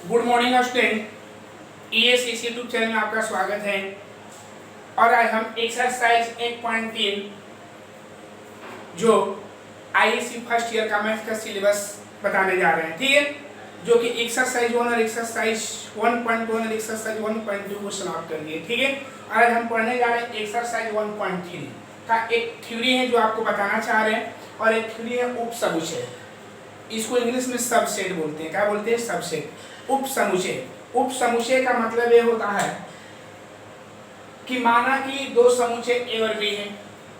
Good morning student, ES इस YouTube channel में आपका स्वागत है। और आज हम एक्सरसाइज 1.3 जो आईएससी फर्स्ट ईयर का मैथ का सिलेबस बताने जा रहे हैं, ठीक है, जो कि एक्सरसाइज 1 और एक्सरसाइज 1.1 और एक्सरसाइज 1.2 को समाप्त कर दिए, ठीक है। आज हम पढ़ने जा रहे हैं एक्सरसाइज 1.3 का एक थ्योरी है जो आपको बताना चाह रहे हैं, और एक थ्योरी है उप समुच्चय। इसको इंग्लिश में सबसेट बोलते हैं। क्या बोलते हैं? सबसेट, उप समुच्चय। उप समुच्चय का मतलब ये होता है कि माना कि दो समुच्चय ए और बी हैं।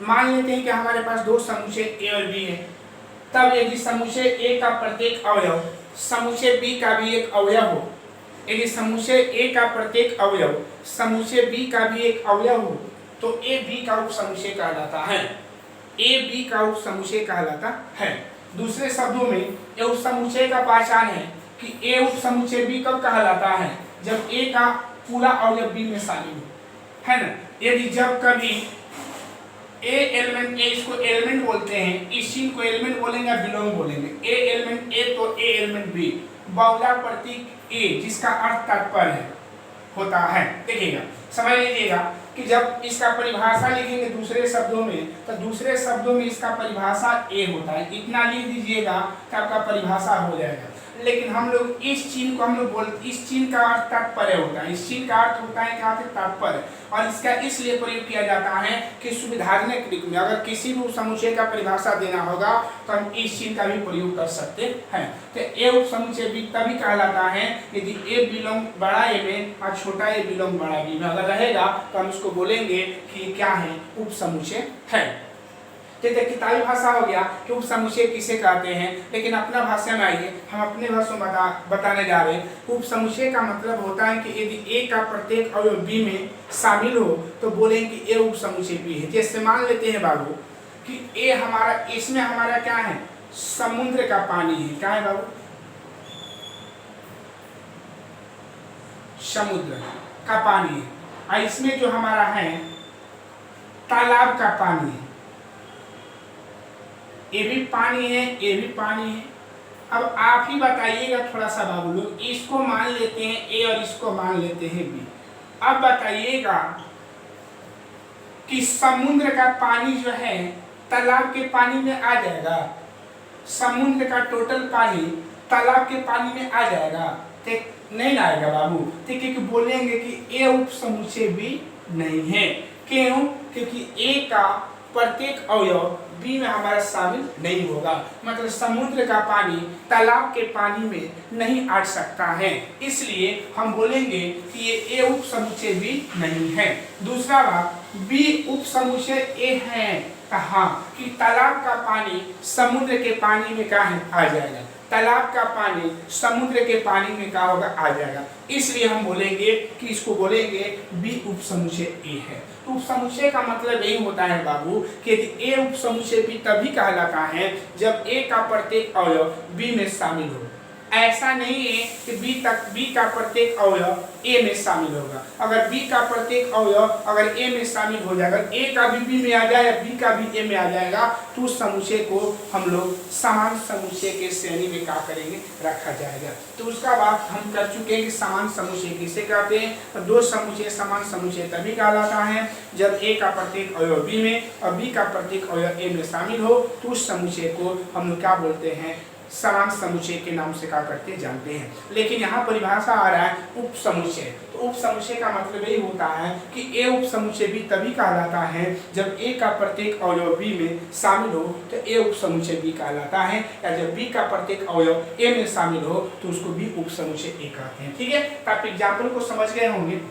मान लेते हैं कि हमारे पास दो समुच्चय ए और बी है। तब यदि समुच्चय ए का प्रत्येक अवयव समुच्चय बी का भी एक अवयव हो, यदि समुच्चय ए का प्रत्येक अवयव समुच्चय बी का भी एक अवयव हो, तो ए बी का उप समुच्चय कहलाता है। ए बी का उप समुच्चय कहलाता है। दूसरे शब्दों में ए उप समुच्चय का पहचान है कि ए उप समुच्चय बी कब कहलाता है? जब ए का पूरा अवयव बी में शामिल हो, है ना। यदि जब कभी ए एलिमेंट, ए इसको एलिमेंट बोलते हैं, इस चीज को एलिमेंट बोलेंगे या बिलोंग बोलेंगे। ए एलिमेंट ए तो ए एलिमेंट बी, बहुला प्रतीक ए जिसका अर्थ तात्पर्य होता है। देखिएगा, समझ लीजिएगा कि जब इसका परिभाषा लिखेंगे दूसरे शब्दों में, तो दूसरे शब्दों में इसका परिभाषा ए होता है। इतना लिख दीजिएगा कि आपका परिभाषा हो जाएगा। लेकिन हम लोग इस चिन्ह को हम लोग बोलते, इस चिन्ह का अर्थ तात्पर्य होता है। इस चिन्ह का अर्थ होता है क्या? तात्पर्य। और इसका इसलिए प्रयोग किया जाता है कि सुविधाजनक रूप में अगर किसी भी समुच्चय का परिभाषा देना होगा तो हम इस चिन्ह का भी प्रयोग कर सकते हैं। तो ए उप समुच्चय बी तभी कहलाता है यदि ए बिलोंग बड़ा ए में और छोटा ए बिलोंग बड़ा बी में अगर रहेगा, तो हम इसको बोलेंगे कि क्या है? उप समुच्चय है। जैसे किताबी भाषा हो गया कि उप समुच्चय किसे कहते हैं, लेकिन अपना भाषा में आइए, हम अपने भाषा में बताने जा रहे हैं। उप समुच्चय का मतलब होता है कि यदि ए का प्रत्येक अवयव बी में शामिल हो तो बोलेंगे कि ए उप समुच्चय बी है। जैसे मान लेते हैं बाबू कि ए हमारा, इसमें हमारा क्या है? समुद्र का पानी है। क्या है बाबू? समुद्र का पानी है। और इसमें जो हमारा है तालाब का पानी है। ये भी पानी है, ये भी पानी है। अब आप ही बताइएगा थोड़ा सा बाबू लोग, इसको मान लेते हैं ए और इसको मान लेते हैं बी। अब बताइएगा कि समुद्र का पानी जो है तालाब के पानी में आ जाएगा? समुद्र का टोटल पानी तालाब के पानी में आ जाएगा? नहीं आएगा बाबू। ठीक है, कि बोलेंगे कि ए उप समुच्चय भी नहीं है। क्यों? क्योंकि ए का प्रत्येक अवयव बी में हमारा शामिल नहीं होगा। मतलब समुद्र का पानी तालाब के पानी में नहीं आ सकता है, इसलिए हम बोलेंगे कि ये ए उप समुच्चय भी नहीं है। दूसरा बात, बी उप समुच्चय ए है। कहाँ? कि तालाब का पानी समुद्र के पानी में क्या है? आ जाएगा। तालाब का पानी समुद्र के पानी में क्या होगा? आ जाएगा। इसलिए हम बोलेंगे कि इसको बोलेंगे बी उप समुच्चय ए है। तो उप समुच्चय का मतलब यही होता है बाबू कि यदि ए उप समुच्चय बी तभी कहलाता है जब ए का प्रत्येक अवयव बी में शामिल हो। ऐसा नहीं है कि बी का प्रत्येक अवयव ए में शामिल होगा। अगर बी का प्रत्येक अवयव अगर ए में शामिल हो जाएगा, ए का भी बी में आ जाए या बी का भी ए में आ जाएगा, तो उस समुच्चय को हम लोग समान समुच्चय के श्रेणी में क्या करेंगे? रखा जाएगा। तो उसका बात हम कर चुके हैं कि समान समुच्चय किसे कहते हैं। तो दो समुच्चय समान समुच्चय तभी कहलाता है जब ए का प्रत्येक अवयव बी में और बी का प्रत्येक अवयव ए में शामिल हो, तो उस समुच्चय को हम लोग क्या बोलते हैं? समान समुच्चय के नाम से क्या करते जानते हैं। लेकिन यहाँ परिभाषा आ रहा है उप समुच्चय। तो उप समुच्चय का मतलब यही होता है कि ए उप समुच्चय भी तभी कहलाता है जब ए का प्रत्येक अवयव बी में शामिल हो तो ए उप समुच्चय बी कहलाता है, या जब बी का प्रत्येक अवयव ए में शामिल हो तो उसको भी उप समुच्चय ए कहते हैं। ठीक है, तो आप एग्जाम्पल को समझ गए होंगे।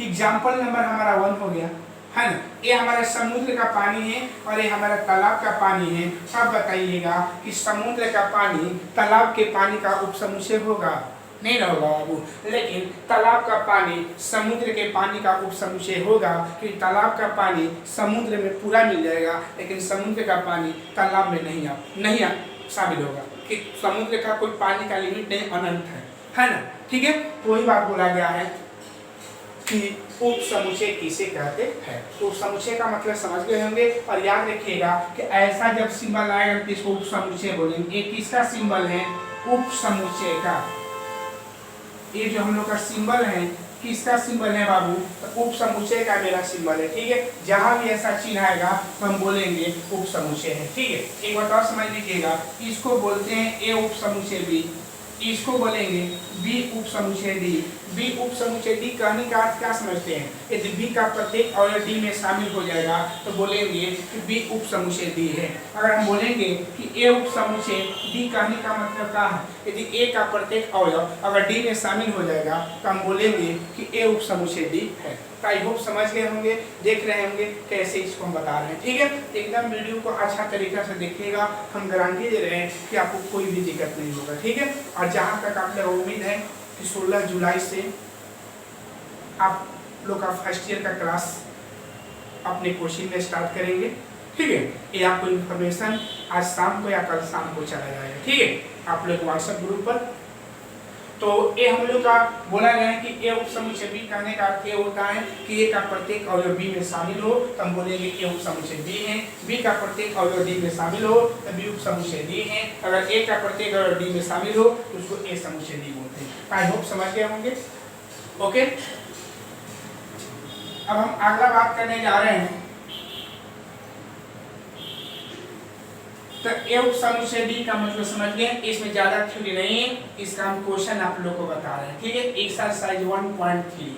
एग्जाम्पल नंबर हमारा 1 हो गया, है ना। ये हमारा समुद्र का पानी है और ये हमारा तालाब का पानी है। अब बताइएगा कि समुद्र का पानी तालाब के पानी का उप समुच्चय होगा? नहीं होगा बाबू। लेकिन तालाब का पानी समुद्र के पानी का उप समुच्चय होगा, क्योंकि तालाब का पानी समुद्र में पूरा मिल जाएगा, लेकिन समुद्र का पानी तालाब में नहीं शामिल होगा। कि समुद्र का कोई पानी का लिमिट नहीं, अनंत है ना। ठीक है, तो वही बात बोला गया है कि उप समुच्चय किसे कहते हैं। तो उप समुच्चय का मतलब समझ गए होंगे। और याद रखिएगा कि ऐसा जब सिंबल आएगा तो इसको उप समुच्चय बोलेंगे। एक किसका सिंबल है? उप समुच्चय का। ये जो हम लोग का सिंबल है, किसका सिंबल है बाबू? तो उप समुच्चय का मेरा सिंबल है, ठीक है। जहां भी ऐसा चिन्ह आएगा तो हम बोलेंगे उप समुच्चय है, ठीक है। एक बात और समझ लीजिएगा, इसको बोलते हैं ए उप समुच्चय बी, इसको बोलेंगे बी उप समुच्चय डी। बी उप समुच्चय डी कहने का अर्थ क्या समझते हैं? यदि बी का प्रत्येक अवयव डी में शामिल हो जाएगा तो बोलेंगे कि बी उप समुच्चय डी है। अगर हम बोलेंगे कि ए उप समुच्चय डी, कहने का मतलब क्या है? यदि ए का प्रत्येक अवयव अगर डी में शामिल हो जाएगा तो हम बोलेंगे कि ए उप समुच्चय डी है। तो आई होप समझ गए होंगे, देख रहे होंगे कैसे इसको हम बता रहे हैं, ठीक है। एकदम वीडियो को अच्छा तरीका से देखिएगा, हम गारंटी दे रहे हैं कि आपको कोई भी दिक्कत नहीं होगा, ठीक है। और जहाँ तक आप लोग उम्मीद है कि 16 जुलाई से आप लोग का फर्स्ट ईयर का क्लास अपने कोचिंग में स्टार्ट करेंगे, ठीक है। ये आपको इन्फॉर्मेशन आज शाम को या कल शाम को चला जाएगा, ठीक है, आप लोग व्हाट्सएप ग्रुप पर। तो ये हम लोग का बोला गया है कि ए उप समुच्चय बी कहने का अर्थ ये होता है कि ए का प्रत्येक अवयव बी में शामिल हो तो हम बोलेंगे ए उप समुच्चय बी है। बी का प्रत्येक अवयव डी में शामिल हो तो बी उप समुच्चय डी है। अगर ए का प्रत्येक अवयव डी में शामिल हो तो उसको ए समुच्चय डी बोलते हैं। आई होप समझ गए होंगे, ओके। अब हम अगला बात करने जा रहे हैं, तो ए उप समुच्चय डी का मतलब समझ गए। इसमें ज्यादा थ्योरी नहीं है, इसका हम क्वेश्चन आप लोग को बता रहे हैं, ठीक है। एक्सरसाइज 1.3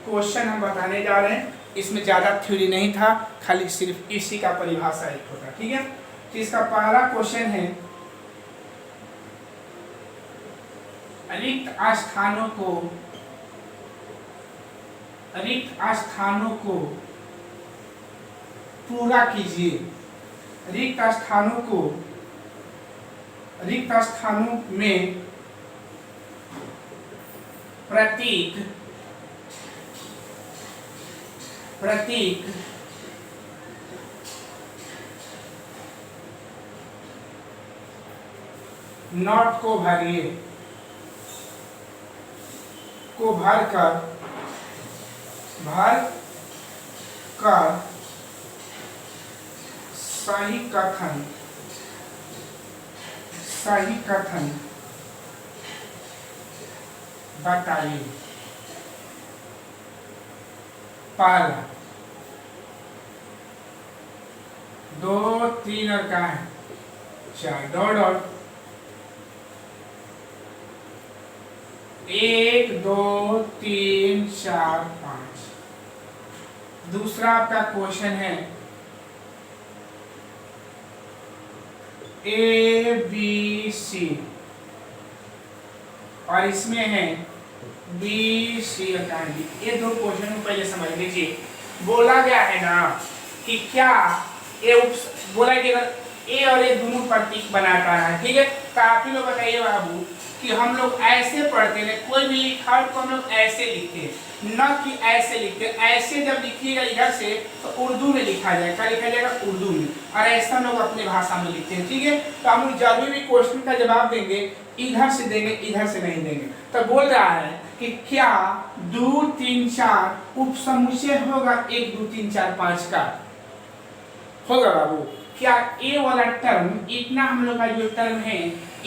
क्वेश्चन हम बताने जा रहे हैं। इसमें ज्यादा थ्योरी नहीं था, खाली सिर्फ इसी का परिभाषा एक होता, ठीक है। तो इसका पहला क्वेश्चन है, रिक्त स्थानों को पूरा कीजिए। रिक्त स्थानों में प्रतीक नॉट को भरकर सही कथन बताइए। पहला 2 3 और कहाँ है 4 डॉट 1 2 3 4 5। दूसरा आपका क्वेश्चन है ए बी सी और इसमें है बी सी और डी। ये दो क्वेश्चन को पहले समझ लीजिए। बोला गया है ना कि क्या ए बोला कि अगर ए और ए दोनों प्रतीक बनाता है, ठीक है। काफी लोग बताइए बाबू कि हम लोग ऐसे पढ़ते हैं, कोई भी लिखा तो हम लोग ऐसे लिखते हैं, न कि ऐसे लिखते हैं। ऐसे जब लिखिएगा इधर से तो उर्दू में लिखा जाएगा, क्या लिखा जाएगा? उर्दू में। और ऐसा लोग अपने भाषा में लिखते हैं, ठीक है। तो हम लोग जब भी क्वेश्चन का जवाब देंगे इधर से देंगे, इधर से नहीं देंगे। तो बोल रहा है कि क्या 2 3 4 उप समुच्चय होगा 1 2 3 4 5 का? होगा बाबू। क्या ए वाला टर्म, इतना हम लोग का जो टर्म है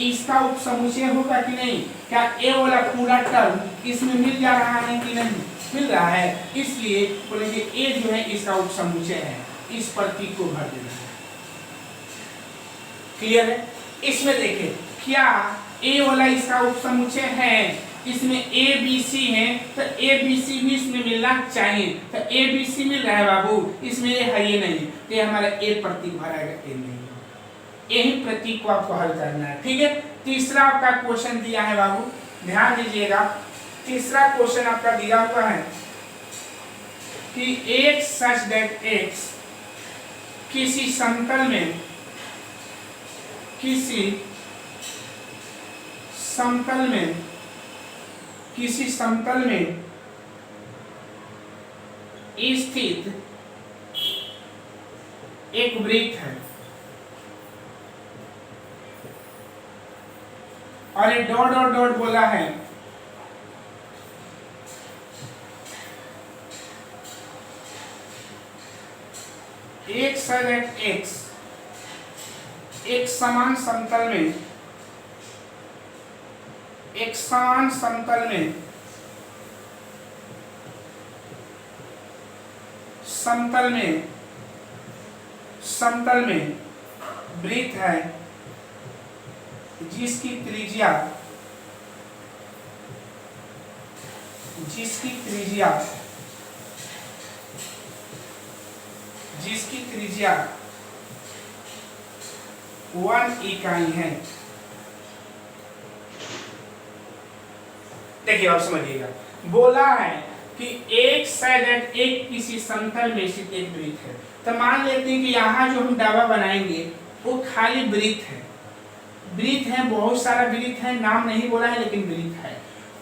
इसका उप समुच्चय होगा कि नहीं? क्या ए वाला पूरा टर्म इसमें मिल जा रहा है कि नहीं? मिल रहा है। इसलिए बोलेंगे ए जो है इसका उप समुच्चय है, इस प्रतीक को भर देना है। क्लियर है? इसमें देखिए क्या ए वाला इसका उप समुच्चय है, इसमें ए बी सी है तो ए बी सी भी इसमें मिलना चाहिए। तो ए बी सी मिल रहा है बाबू, इसमें ये है ये नहीं, तो ये हमारा ए प्रतीक भराएगा, ए नहीं। यही प्रतीक को आपको हल करना है, ठीक है। तीसरा आपका क्वेश्चन दिया है बाबू, ध्यान दीजिएगा। तीसरा क्वेश्चन आपका दिया हुआ है कि एक सच दैट एक्स किसी समतल में स्थित एक वृत्त है और ये डॉट डॉट डॉट बोला है एक सच एक्स एक समान समतल में एक शांत समतल में वृत्त है जिसकी त्रिज्या जिसकी त्रिज्या 1 इकाई है। देखिए आप समझिएगा, बोला है कि एक साइड एक किसी समतल में स्थित एक वृत्त है। तो मान लेते हैं कि यहाँ जो हम डबा बनाएंगे वो खाली वृत्त है, बहुत सारा वृत्त है, नाम नहीं बोला है लेकिन वृत्त है।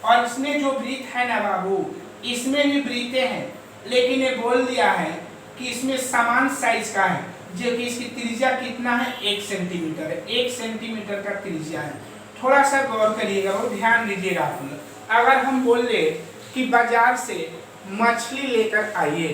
और इसमें जो वृत्त है ना बाबू, इसमें भी वृत्तें हैं, लेकिन ये बोल दिया है कि इसमें समान साइज का है, जो कि इसकी त्रिज्या कितना है, 1 सेंटीमीटर है। 1 सेंटीमीटर का त्रिज्या है। थोड़ा सा गौर करिएगा और ध्यान दीजिएगा आप लोग। अगर हम बोल दे कि बाजार से मछली लेकर आइए,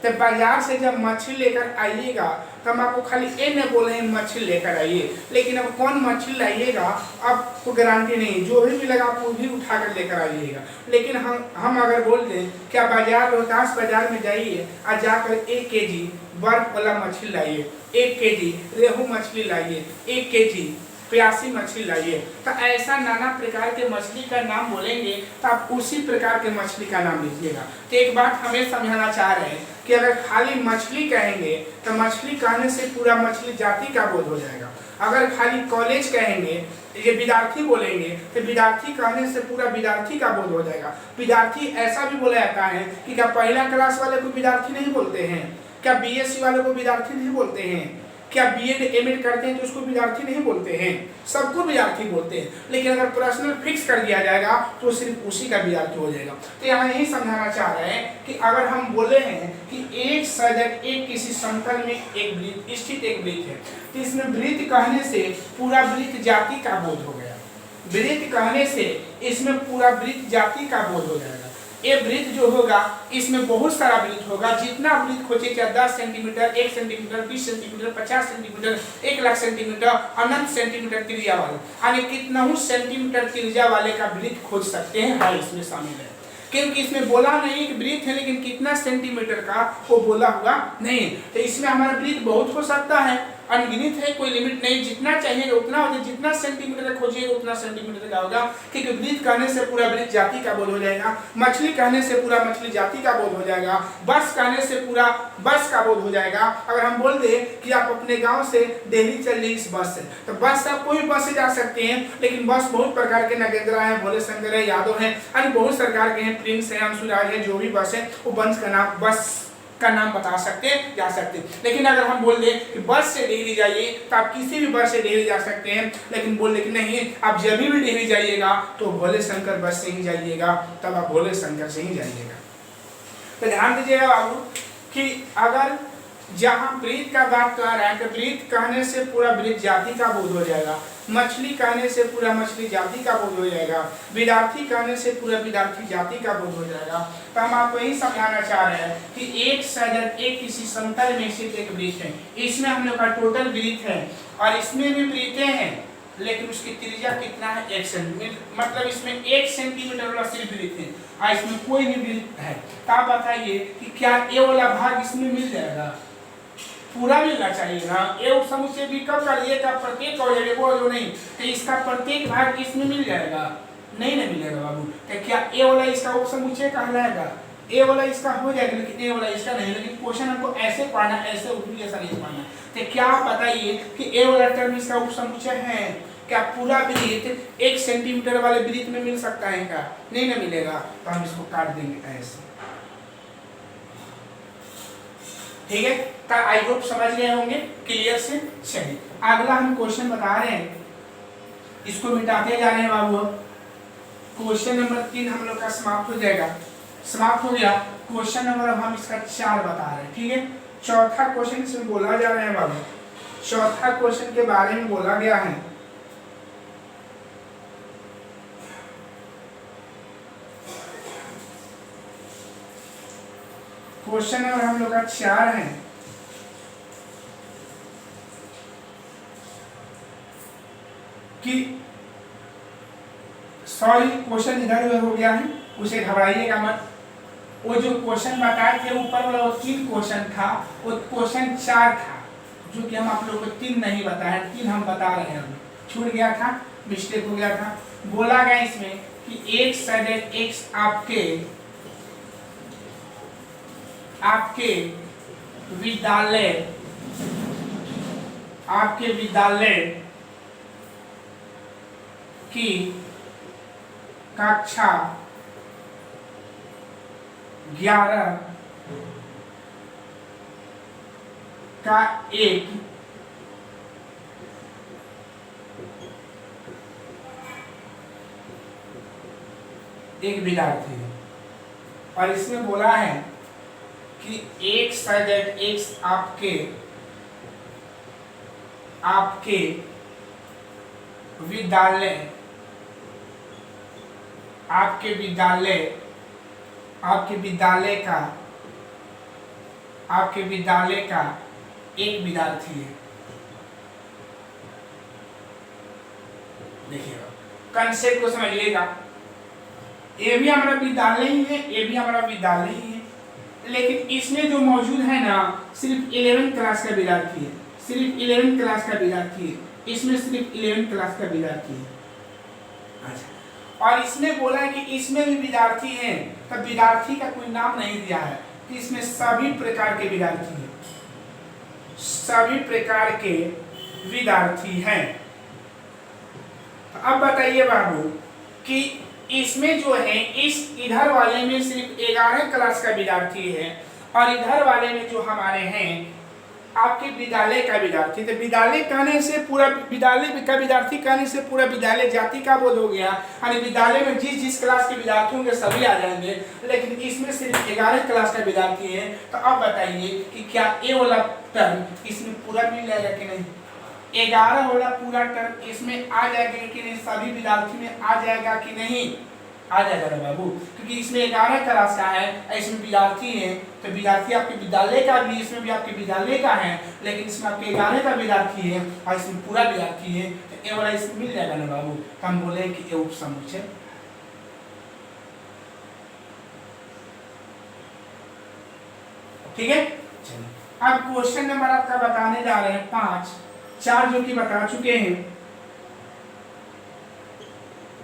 तो बाजार से जब मछली लेकर आइएगा तो हम आपको खाली ये न बोले मछली लेकर आइए, लेकिन अब कौन मछली लाइएगा आपको गारंटी नहीं, जो भी मिलेगा आप वो भी उठा कर लेकर आइएगा। लेकिन हम अगर बोल दें क्या बाजार रोहतास बाजार में जाइए और जाकर 1 केजी बर्फ वाला मछली लाइए, 1 केजी रेहू मछली लाइए, 1 केजी प्यासी मछली लाइए, तो ऐसा नाना प्रकार के मछली का नाम बोलेंगे तो आप उसी प्रकार के मछली का नाम लीजिएगा। तो एक बात हमें समझाना चाह रहे हैं कि अगर खाली मछली कहेंगे तो मछली कहने से पूरा मछली जाति का बोध हो जाएगा। अगर खाली कॉलेज कहेंगे, ये विद्यार्थी बोलेंगे तो विद्यार्थी कहने से पूरा विद्यार्थी का बोध हो जाएगा। विद्यार्थी ऐसा भी बोला जाता है कि क्या पहला क्लास वाले को विद्यार्थी नहीं बोलते हैं, क्या बीएससी वाले को विद्यार्थी नहीं बोलते हैं, क्या बीएड एमएड करते हैं तो उसको विद्यार्थी नहीं बोलते हैं, सबको विद्यार्थी बोलते हैं। लेकिन अगर पर्सनल फिक्स कर दिया जाएगा तो सिर्फ उसी का विद्यार्थी हो जाएगा। तो यहाँ यही समझाना चाह रहे हैं कि अगर हम बोले हैं कि एक सजग एक किसी समतल में एक वृत्त स्थित एक वृत्त है, तो इसमें वृत्त कहने से पूरा वृत्त जाति का बोध हो गया। वृत्त कहने से इसमें पूरा वृत्त जाति का बोध हो जाएगा। ये वृत्त जो होगा इसमें बहुत सारा वृत्त होगा, जितना वृत्त खोजे, चाहे 10 centimetre, 1 centimetre, 20 centimetre, 50 centimetre, 1 lakh centimetre, अनंत सेंटीमीटर त्रिज्या वाले, यानी कितना ही सेंटीमीटर त्रिज्या वाले का वृत्त खोज सकते हैं। हाँ, इसमें शामिल है, क्योंकि इसमें बोला नहीं कि वृत्त है, लेकिन कितना सेंटीमीटर का वो बोला हुआ नहीं। तो इसमें हमारा वृत्त बहुत हो सकता है, अनगिनत है, कोई लिमिट नहीं, जितना चाहिएगा उतना हो जाए, जितना सेंटीमीटर खोजिएगा उतना सेंटीमीटर का होगा। क्योंकि वृत्त कहने से पूरा वृत्त जाति का बोध हो जाएगा, मछली कहने से पूरा मछली जाति का बोध हो जाएगा, बस कहने से पूरा बस का बोध हो जाएगा। अगर हम बोल दे कि आप अपने गांव से दिल्ली चलिए इस बस से, तो बस से आप कोई बस से जा सकते हैं, लेकिन बस बहुत प्रकार के, नगेंद्रा है, भोले शंकर है, यादव है, अन्य बहुत प्रकार के हैं, प्रिंस है, अंशुराज है, जो भी बस है वो बस का नाम बता सकते हैं, जा सकते हैं। लेकिन अगर हम बोल दें कि बस से दिल्ली जाइए तो आप किसी भी बस से दिल्ली जा सकते हैं, लेकिन बोल दे कि नहीं आप जब भी दिल्ली जाइएगा तो भोले शंकर बस से ही जाइएगा, तब आप भोले शंकर से ही जाइएगा। तो ध्यान दीजिएगा बाबू कि अगर जहाँ वृत्त का बात कर रहा है तो वृत्त कहने से पूरा वृत्त जाति का बोध हो जाएगा, मछली कहने से पूरा मछली जाति का बोध हो जाएगा, विद्यार्थी कहने से पूरा विद्यार्थी जाति का बोध हो जाएगा। तो हम आपको यही समझाना चाह रहे हैं कि एक सजग एक किसी समतल में स्थित एक वृत्त है, इसमें हम लोग का टोटल वृत्त है और इसमें भी वृत्तें हैं, लेकिन उसकी त्रिज्या कितना है, 1 सेंटीमीटर, मतलब इसमें 1 सेंटीमीटर वाला सिर्फ वृत्त है और इसमें कोई भी वृत्त है। तो आप बताइए कि क्या ये वाला भाग इसमें मिल जाएगा, पूरा मिलना चाहिए ना। ये उपसमुच्चय भी कब करिए का प्रत्येक हो जाएगा, वो जो नहीं, तो इसका प्रत्येक भाग इसमें मिल जाएगा, नहीं ना मिलेगा बाबू। तो क्या ए वाला इसका उपसमुच्चय कहलाएगा, ए वाला इसका हो जाएगा, लेकिन ए वाला इसका नहीं। लेकिन क्वेश्चन हमको ऐसे पढ़ना, ऐसे उल्टी जैसा नहीं पढ़ना। तो क्या आप बताइए कि ए वाला टर्म इसका उपसमुच्चय है, क्या पूरा वृत्त 1 सेंटीमीटर वाले वृत्त में मिल सकता है क्या, नहीं ना मिलेगा। तो हम इसको काट देंगे ऐसे, ठीक है। तो आई होप समझ गए होंगे क्लियर से। चलिए अगला हम क्वेश्चन बता रहे हैं, इसको मिटाते जा रहे हैं बाबू। क्वेश्चन नंबर 3 हम लोग का समाप्त हो जाएगा, समाप्त हो गया। क्वेश्चन नंबर अब हम इसका 4 बता रहे हैं, ठीक है। चौथा क्वेश्चन इसमें बोला जा रहा है बाबू, चौथा क्वेश्चन के बारे में बोला गया है। क्वेश्चन नंबर हम लोग का 4 है कि सॉरी क्वेश्चन इधर उधर हो गया है, उसे घबराइएगा मत। वो जो क्वेश्चन बताए थे ऊपर वाला, वो 3 क्वेश्चन था, वो क्वेश्चन 4 था, जो कि हम आप लोगों को 3 नहीं बताए, 3 हम बता रहे हैं। अभी छूट गया था, मिस्टेक हो गया था। बोला गया इसमें कि एक साइडेड एक्स आपके विद्यालय की कक्षा 11 का एक विद्यार्थी है। और इसमें बोला है कि एक साइडेड एक्स आपके विद्यालय का एक विद्यार्थी है। देखिएगा कंसेप्ट को समझिएगा। ये भी हमारा विद्यालय ही है, ये भी हमारा विद्यालय ही है, लेकिन इसमें जो मौजूद है ना, सिर्फ 11th क्लास का विद्यार्थी है, सिर्फ 11th क्लास का विद्यार्थी है, इसमें सिर्फ 11th क्लास का विद्यार्थी है। अच्छा, और इसमें बोला है कि इसमें भी विद्यार्थी हैं, तब विद्यार्थी का कोई नाम नहीं दिया है कि इसमें सभी प्रकार के विद्यार्थी हैं, सभी प्रकार के विद्यार्थी हैं। तो अब बताइए बाबू कि इसमें जो है, इस इधर वाले में सिर्फ 11 क्लास का विद्यार्थी है, और इधर वाले में जो हमारे हैं आपके विद्यालय का विद्यार्थी। तो विद्यालय कहने से पूरा विद्यालय का विद्यार्थी कहने से पूरा विद्यालय जाति का बोध हो गया, यानी विद्यालय में जिस क्लास के विद्यार्थी होंगे सभी आ जाएंगे, लेकिन इसमें सिर्फ 11 क्लास का विद्यार्थी है। तो अब बताइए कि क्या ये वाला टर्म इसमें पूरा मिल जाएगा कि नहीं? 11 वाला पूरा टर्म इसमें आ जाएगा कि नहीं? सभी विद्यार्थी में आ जाएगा कि नहीं? आ जाएगा ना बाबू, क्योंकि इसमें 11 क्लास का है, इसमें विद्यार्थी है, तो विद्यार्थी आपके विद्यालय का भी, इसमें भी आपके विद्यालय का है, लेकिन इसमें आपके 11 का विद्यार्थी है और इसमें पूरा विद्यार्थी है, तो ये वाला इसमें मिल जाएगा ना बाबू। तो हम बोले कि ये उपसमुच्चय। ठीक है, चलिए अब क्वेश्चन नंबर आपका बताने जा रहे हैं 5, 4 जो कि बता चुके हैं।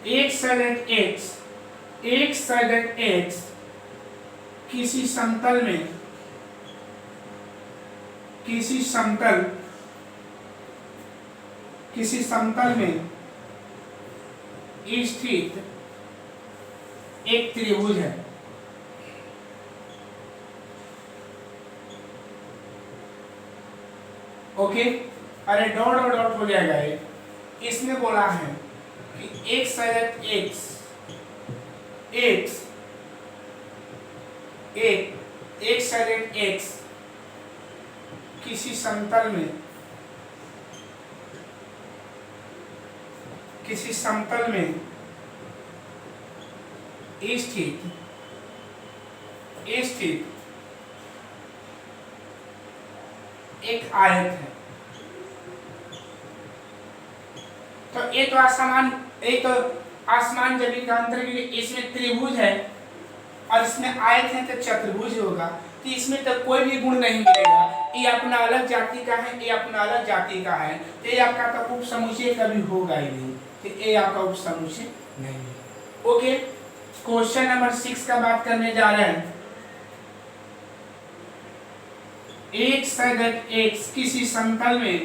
एक साइडेड एक्स किसी समतल में स्थित एक त्रिभुज है। ओके, अरे डॉट और डॉट हो जाएगा ये। इसमें बोला है कि एक साइडेड एक साइडेड एक्स किसी समतल में स्थित एक आयत है। तो ये तो आसमान जमीन का अंतर, इसमें त्रिभुज है और इसमें आयत है तो चतुर्भुज होगा। तो इसमें तो कोई भी गुण नहीं मिलेगा, ये अपना अलग जाति का है, ये अपना अलग जाति का है, तो ये आपका तो उपसमुच्चय कभी होगा ही नहीं, तो ये आपका उपसमुच्चय नहीं है। ओके, क्वेश्चन नंबर 6 का बात करने जा रहे हैं। एक साइडेड एक्स किसी समतल में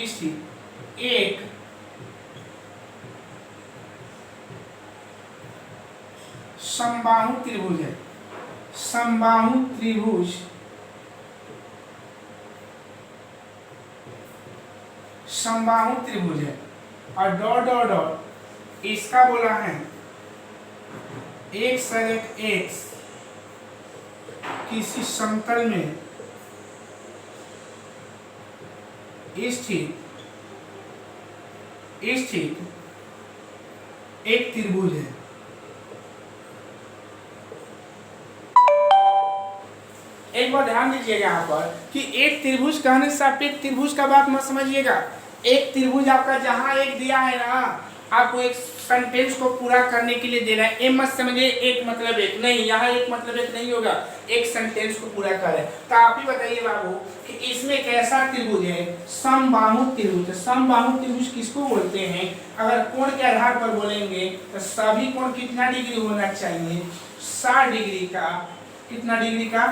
स्थित एक समबाहु त्रिभुज है। समबाहु त्रिभुज है, और डॉट डॉट डॉट इसका बोला है एक साइडेड एक्स किसी समतल में स्थित एक त्रिभुज है। ध्यान दीजिएगा यहाँ पर कि एक त्रिभुज कहने से आप एक त्रिभुज का बात मत समझिएगा। एक त्रिभुज आपका जहाँ एक दिया है ना, आपको एक सेंटेंस को पूरा करने के लिए देना है। ये मत समझिए एक मतलब एक नहीं, यहाँ एक मतलब एक नहीं होगा, एक सेंटेंस को पूरा करे। तो आप ही बताइए बाबू कि इसमें कैसा त्रिभुज है? समबाहु त्रिभुज। समबाहु त्रिभुज किसको बोलते हैं? अगर कोण के आधार पर बोलेंगे तो सभी कोण कितना डिग्री होना चाहिए? 60 डिग्री का। कितना डिग्री का?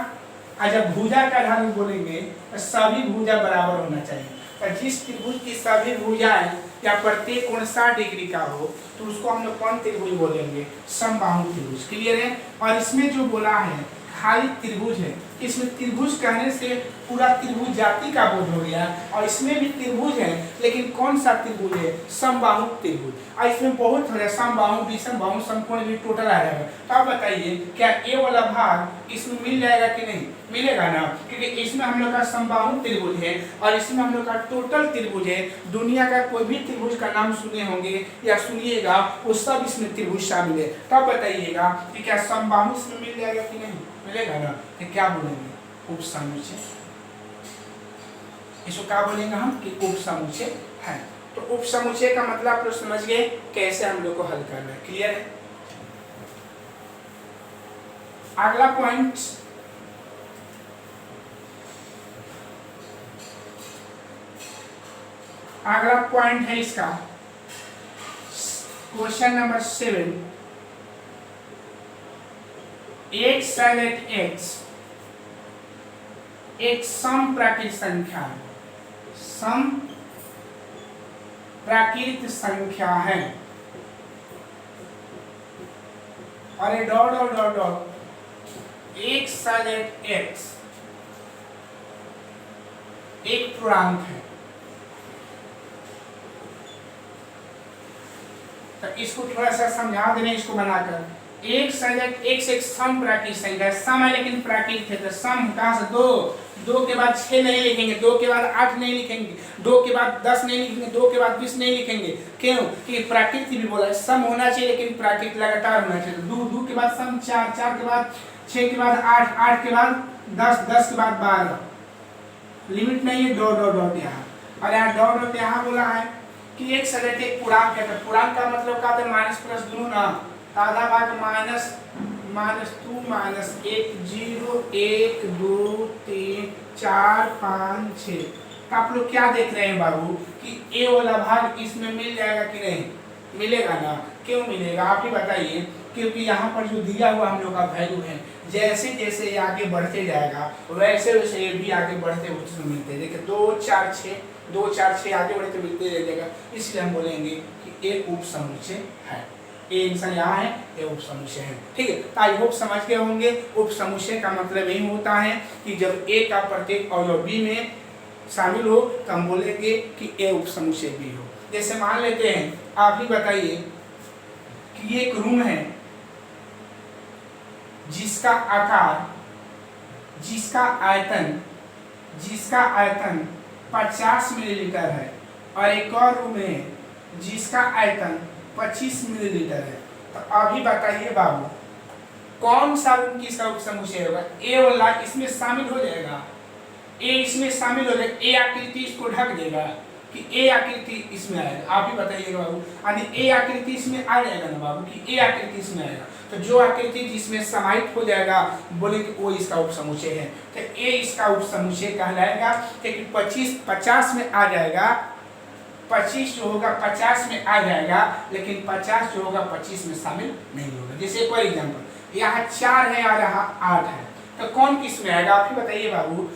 और जब भुजा के आधार पर बोलेंगे तो सभी भुजा बराबर होना चाहिए। तो जिस त्रिभुज की सभी भुजाएं या प्रत्येक कोण 60 डिग्री का हो तो उसको हम लोग कौन त्रिभुज बोलेंगे? समबाहु त्रिभुज। क्लियर है? और इसमें जो बोला है खाली त्रिभुज है, इसमें त्रिभुज कहने से पूरा त्रिभुज जाति का बोध हो गया। और इसमें भी त्रिभुज है, लेकिन कौन सा त्रिभुज है? समबाहु त्रिभुज। और इसमें बहुत है, समबाहु विषमबाहु समकोण भी टोटल आ जाएगा। तो आप बताइए क्या ए वाला भाग इसमें मिल जाएगा कि नहीं? मिलेगा ना, क्योंकि इसमें हम लोग का समबाहु त्रिभुज है और इसमें हम लोग का टोटल त्रिभुज है। दुनिया का कोई भी त्रिभुज का नाम सुने होंगे या सुनिएगा, वो सब इसमें त्रिभुज शामिल है। तब बताइएगा कि क्या समबाहु इसमें मिल जाएगा कि नहीं? मिलेगा ना। तो क्या बोलेंगे? उपसमुच्चय। इसको क्या बोलेंगे हम? कि उपसमुच्चय है। तो उपसमुच्चय का मतलब आप लोग समझ गए कैसे हम लोग को हल करना है। क्लियर है? अगला पॉइंट, अगला पॉइंट है इसका क्वेश्चन नंबर 7। एक सैलेट एक्स एक सम प्राकृत संख्या है, सम प्राकृत संख्या है और ये डॉट डॉट डॉट डॉट एक सैलेट एक्स एक पूर्णांक है। तो इसको थोड़ा सा समझा देने, इसको बनाकर एक सैलेट एक्स एक सम प्राकृत संख्या, सम है लेकिन प्राकृत है। तो सम कहाँ से? 2 के बाद 6 नहीं लिखेंगे, 2 के बाद 8 नहीं लिखेंगे, 2 के बाद 10 नहीं लिखेंगे, 2 के बाद 20 नहीं लिखेंगे। क्यों? कि प्राकृत भी बोला है सम होना चाहिए लेकिन प्राकृत लगातार होना चाहिए। 2 के बाद सम 4, 4 के बाद 6 के बाद 8, 8 के बाद 10, 10 के बाद 12। लिमिट नहीं है, डॉट डॉट डॉट यहाँ। और यहाँ डॉट डॉट यहाँ बोला है कि एक सैलेट एक पूर्णांक है। तो पूर्णांक का मतलब क्या था? माइनस प्लस दोनों ना, आधा भाग माइनस माइनस 2 माइनस 1 0 1 2 3 4 5 6। आप लोग क्या देख रहे हैं बाबू कि ए वाला भाग इसमें मिल जाएगा कि नहीं? मिलेगा ना। क्यों मिलेगा? आप ही बताइए। क्योंकि यहाँ पर जो दिया हुआ हम लोग का वैल्यू है, जैसे जैसे ये आगे बढ़ते जाएगा वैसे वैसे ये भी आगे बढ़ते उसमें मिलते। देखिए 2 4 6 2 4 6 आगे बढ़ते मिलते रहेगा। इसलिए हम बोलेंगे कि एक उपसमुच्चय है। ए इंसान यहाँ है, ये उपसमुच्चय है। ठीक है? तो आई होप समझ गए होंगे। उपसमुच्चय का मतलब यही होता है कि जब ए का प्रत्येक अवयव बी में शामिल हो तो हम बोलेंगे कि ए उपसमुच्चय बी हो। जैसे मान लेते हैं, आप ही बताइए कि ये एक रूम है जिसका आकार, जिसका आयतन 50 मिलीलीटर है और एक और रूम है जिसका आयतन 25 मिलीलीटर है। तो अभी बताइए बाबू कौन सा रूम किसका उपसमुच्चय होगा? ए वाला इसमें शामिल हो जाएगा, ए इसमें शामिल हो जाएगा, ए आकृति इसको ढक देगा कि ए आकृति इसमें आएगा। आप ही बताइएगा बाबू, यदि ए आकृति इसमें आ जाएगा ना बाबू कि ए आकृति इसमें आएगा, तो जो आकृति जिसमें समाहित हो जाएगा बोलेंगे वो इसका उपसमुच्चय है। तो ए इसका उपसमुच्चय कहलाएगा। क्योंकि 50 में आ जाएगा, 25 जो होगा 50 में आ जाएगा, लेकिन 50 जो होगा 25 में शामिल नहीं होगा। जैसे फॉर एग्जाम्पल यहाँ 4 है और यहाँ 8 है, तो कौन किस में आएगा? आप ही बताइए बाबू।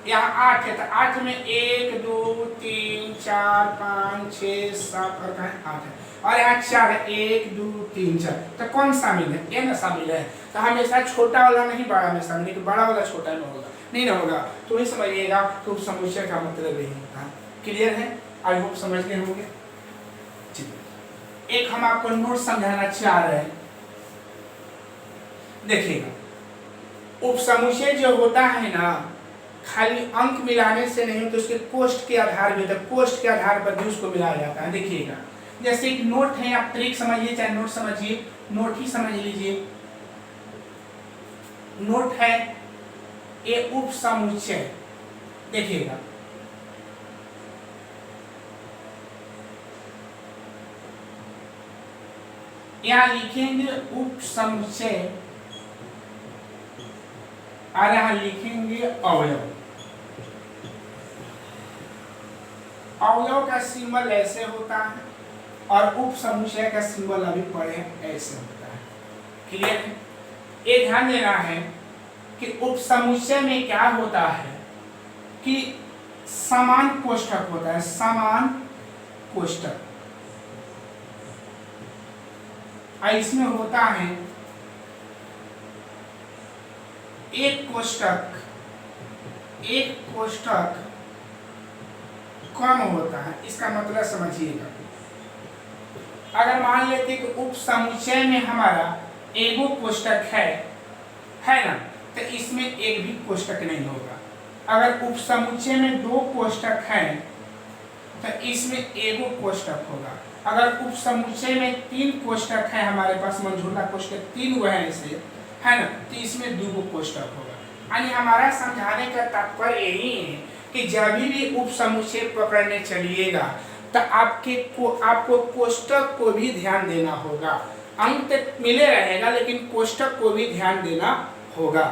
यहाँ 8 है तो 8 में 1 2 3 4 5 6 7 और कहाँ 8 है, और यहाँ 4 है 1 2 3 4, तो कौन शामिल है? ये ना शामिल है। तो हमेशा छोटा वाला नहीं बड़ा में शामिल, बड़ा वाला छोटा में होगा नहीं ना होगा। तो ही समझिएगा तो उपसमुच्चय का मतलब यही होता है। क्लियर है? आई होप समझ गए होंगे। एक हम आपको नोट समझाना चाह रहे हैं। देखिएगा उपसमुच्चय जो होता है ना, खाली अंक मिलाने से नहीं तो उसके कोष्ठ के आधार पर, तो कोष्ठ के आधार पर भी उसको मिलाया जाता है। देखिएगा जैसे एक नोट है, आप ट्रिक समझिए चाहे नोट समझिए, नोट ही समझ लीजिए। नोट है ए उप समुच्चय, देखिएगा यहां लिखेंगे उप समुच्चय और यहां लिखेंगे अवयव। अवयव का सिंबल ऐसे होता है और उप समुच्चय का सिंबल अभी पढ़े ऐसे होता है। क्लियर है? ये ध्यान देना है कि उप समुच्चय में क्या होता है कि समान कोष्ठक होता है, समान कोष्ठक। और इसमें होता है एक कोष्ठक कम होता है। इसका मतलब समझिएगा, अगर मान लेते हैं कि उप समुच्चय में हमारा एगो कोष्ठक है ना, तो इसमें एक भी कोष्ठक नहीं होगा। अगर उप समुच्चय में दो कोष्ठक हैं तो इसमें एगो कोष्ठक होगा। अगर उप समुच्चय में तीन कोष्ठक है, हमारे पास मंझोला कोष्ठक तीन वो है ऐसे, है ना, तो इसमें दो कोष्ठक होगा। यानी हमारा समझाने का तात्पर्य यही है कि जब भी उप समुच्चय पकड़ने चलिएगा तो आपको कोष्ठक को भी ध्यान देना होगा। अंक तक मिले रहेगा लेकिन कोष्ठक को भी ध्यान देना होगा।